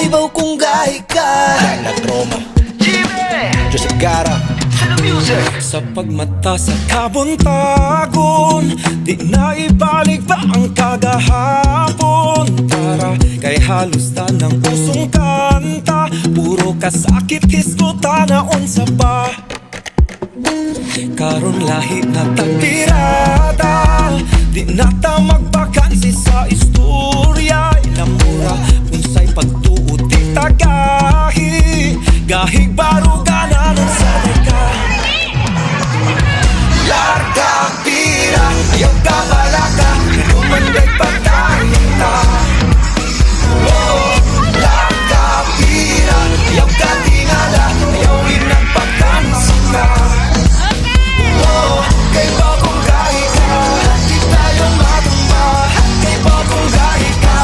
Kay baw kung gahi ka Dana Roma, Joseph Gara, sa pagmata sa kabuntagon, di na ibalik pa ang kagahapon. Tara, kay halos tanang pusong kanta, puro kasakit hisguta na unsa ba. Karon lahi na tagtirada, di na ta magbakansi sa istorya. Ilamura unsay pagtuot di tagahi, gahig baruganan ang sadika. Larga pira, ayaw ka balaka, lumanday pagkahita. Larga pira, ayaw ka tingala, ayaw inang pagkansika. Kay bagong gahi ka, di tayo matumba. Kay bagong gahi ka,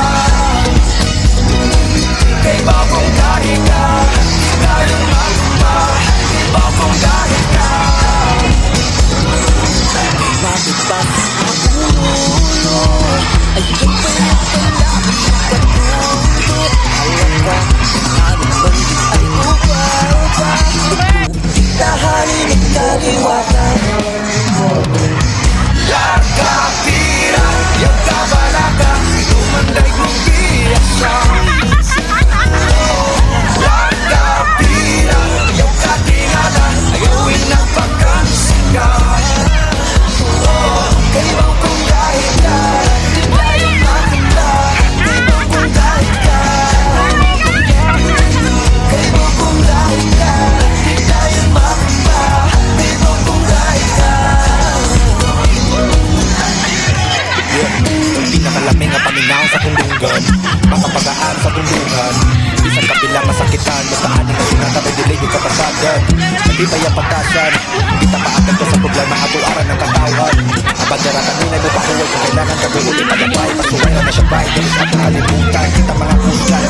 kay bagong gahi ka, di tayo matumba. Kay bagong gahi ka. Bakit ba ang ulo ay ipinapalaki patuto? Alam ka, anong bandit ay upa-upa. Dahanin ang kaliwatan. Larga pira, ayaw ka balaka, lumanday kung biya siya. Larga pira, ayaw ka tingala, ayawin ang pagkansika. Kay baw kung gahi ka, di tayo matumba. Kay baw kung gahi ka, kay baw kung gahi ka, di tayo matumba. Kay baw kung gahi ka. Ang pinakalaming nga paminaw sa tundungan, makapagaan sa tundungan. Isang kapilang masakitan, basta aning na sinakabay dilay yung kapasagan. Matibay ang pagkasan, kita paagad ko sa problema, abuaran ng katawan. Abandera kanina mo pakuwag kung kailangan kabuulit. Pagabay, pasuway na siya bay, galis at nakalimutan. Kita mga kusgan,